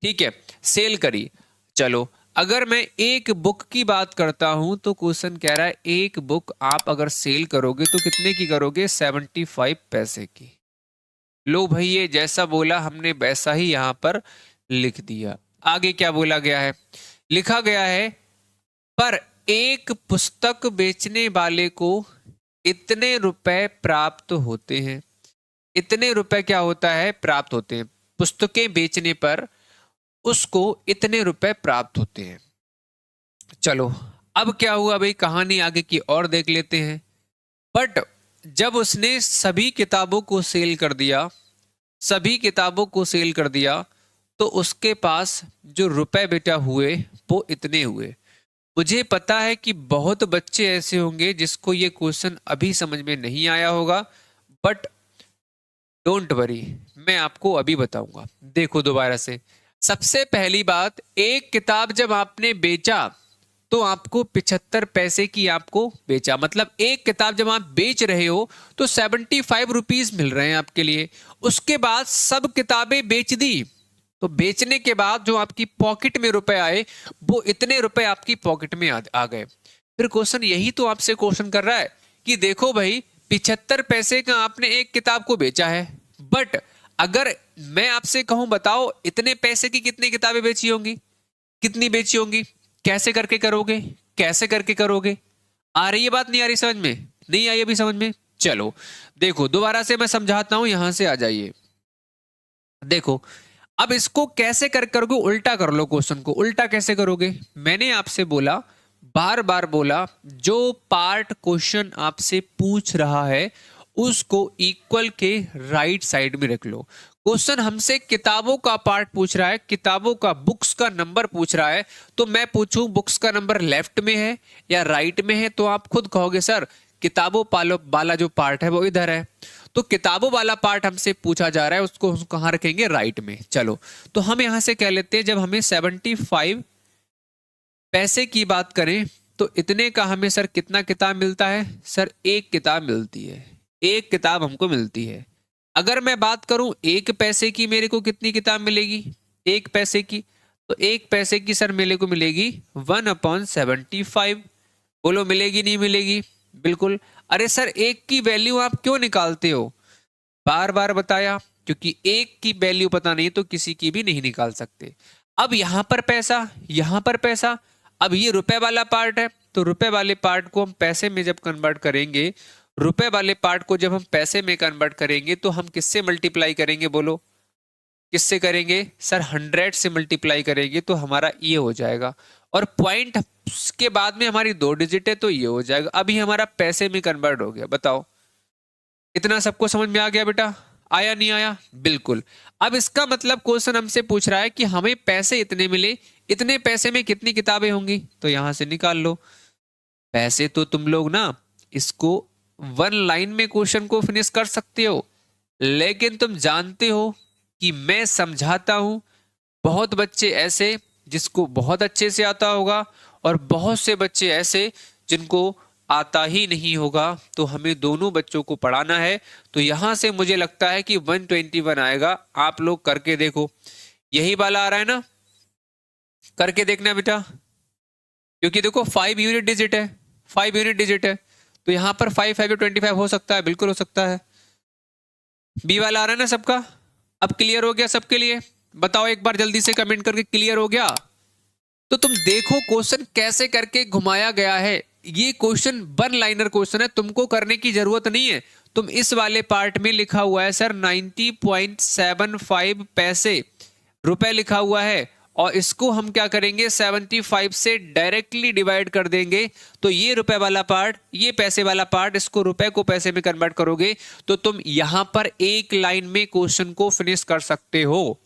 ठीक है, सेल करी। चलो, अगर मैं एक बुक की बात करता हूं तो क्वेश्चन कह रहा है एक बुक आप अगर सेल करोगे तो कितने की करोगे? 75 पैसे की। लो भाई, ये जैसा बोला हमने वैसा ही यहां पर लिख दिया। आगे क्या बोला गया है? लिखा गया है पर एक पुस्तक बेचने वाले को इतने रुपए प्राप्त होते हैं। इतने रुपए क्या होता है? प्राप्त होते हैं। पुस्तकें बेचने पर उसको इतने रुपए प्राप्त होते हैं। चलो, अब क्या हुआ भाई, कहानी आगे की और देख लेते हैं। बट जब उसने सभी किताबों को सेल कर दिया, सभी किताबों को सेल कर दिया, तो उसके पास जो रुपए बेटा हुए वो इतने हुए। मुझे पता है कि बहुत बच्चे ऐसे होंगे जिसको ये क्वेश्चन अभी समझ में नहीं आया होगा, बट डोंट वरी, मैं आपको अभी बताऊंगा। देखो दोबारा से, सबसे पहली बात, एक किताब जब आपने बेचा तो आपको 75 पैसे की आपको बेचा, मतलब एक किताब जब आप बेच रहे हो तो 75 रुपीज मिल रहे हैं आपके लिए। उसके बाद सब किताबें बेच दी, तो बेचने के बाद जो आपकी पॉकेट में रुपए आए वो इतने रुपए आपकी पॉकेट में आ गए। फिर क्वेश्चन यही तो आपसे क्वेश्चन कर रहा है कि देखो भाई, 75 पैसे का आपने एक किताब को बेचा है, बट अगर मैं आपसे कहूं बताओ इतने पैसे की कितनी किताबें बेची होंगी? कितनी बेची होंगी? कैसे करके करोगे? कैसे करके करोगे? आ रही है बात? नहीं आ रही समझ में? नहीं आई अभी समझ में? चलो देखो, दोबारा से मैं समझाता हूं, यहां से आ जाइए। देखो, अब इसको कैसे कर करोगे? उल्टा कर लो क्वेश्चन को। उल्टा कैसे करोगे? मैंने आपसे बोला, बार बार बोला, जो पार्ट क्वेश्चन आपसे पूछ रहा है उसको इक्वल के राइट साइड में रख लो। क्वेश्चन हमसे किताबों का पार्ट पूछ रहा है, किताबों का, बुक्स का नंबर पूछ रहा है, तो मैं पूछूं बुक्स का नंबर लेफ्ट में है या राइट में है, तो आप खुद कहोगे सर किताबों पालो वाला जो पार्ट है वो इधर है। तो किताबों वाला पार्ट हमसे पूछा जा रहा है, उसको हम कहाँ रखेंगे? राइट में। चलो, तो हम यहां से कह लेते हैं, जब हमें 75 पैसे की बात करें तो इतने का हमें सर कितना किताब मिलता है? सर एक किताब मिलती है, एक किताब हमको मिलती है। अगर मैं बात करूं एक पैसे की, मेरे को कितनी किताब मिलेगी? एक पैसे की, तो एक पैसे की सर मेरे को मिलेगी 1/75। बोलो मिलेगी नहीं मिलेगी? बिल्कुल। अरे सर, एक की वैल्यू आप क्यों निकालते हो? बार बार बताया, क्योंकि एक की वैल्यू पता नहीं तो किसी की भी नहीं निकाल सकते। अब यहां पर पैसा, यहां पर पैसा, अब ये रुपए वाला पार्ट है, तो रुपए वाले पार्ट को हम पैसे में जब कन्वर्ट करेंगे, रुपए वाले पार्ट को जब हम पैसे में कन्वर्ट करेंगे तो हम किससे मल्टीप्लाई करेंगे? बोलो किससे करेंगे? सर 100 से मल्टीप्लाई करेंगे तो हमारा ये हो जाएगा, और पॉइंट के बाद में हमारी 2 डिजिट है तो ये हो जाएगा। अभी हमारा पैसे में कन्वर्ट हो गया। बताओ, इतना सबको समझ में आ गया बेटा? आया नहीं आया? बिल्कुल। अब इसका मतलब क्वेश्चन हमसे पूछ रहा है कि हमें पैसे इतने मिले, इतने पैसे में कितनी किताबें होंगी, तो यहां से निकाल लो पैसे। तो तुम लोग ना इसको वन लाइन में क्वेश्चन को फिनिश कर सकते हो, लेकिन तुम जानते हो कि मैं समझाता हूं, बहुत बच्चे ऐसे जिसको बहुत अच्छे से आता होगा और बहुत से बच्चे ऐसे जिनको आता ही नहीं होगा, तो हमें दोनों बच्चों को पढ़ाना है। तो यहां से मुझे लगता है कि 121 आएगा। आप लोग करके देखो, यही वाला आ रहा है ना? करके देखना बेटा, क्योंकि देखो 5 यूनिट डिजिट है, 5 यूनिट डिजिट है, तो यहां पर 5 5 25 हो सकता है, बिल्कुल हो सकता है। बी वाला आ रहा है ना सबका? अब क्लियर हो गया सबके लिए? बताओ एक बार जल्दी से कमेंट करके, क्लियर हो गया? तो तुम देखो क्वेश्चन कैसे करके घुमाया गया है। ये क्वेश्चन वन लाइनर क्वेश्चन है, तुमको करने की जरूरत नहीं है। तुम इस वाले पार्ट में लिखा हुआ है सर 90.75 पैसे रुपए लिखा हुआ है, और इसको हम क्या करेंगे? 75 से डायरेक्टली डिवाइड कर देंगे, तो ये रुपए वाला पार्ट, ये पैसे वाला पार्ट, इसको रुपए को पैसे में कन्वर्ट करोगे तो तुम यहां पर एक लाइन में क्वेश्चन को फिनिश कर सकते हो।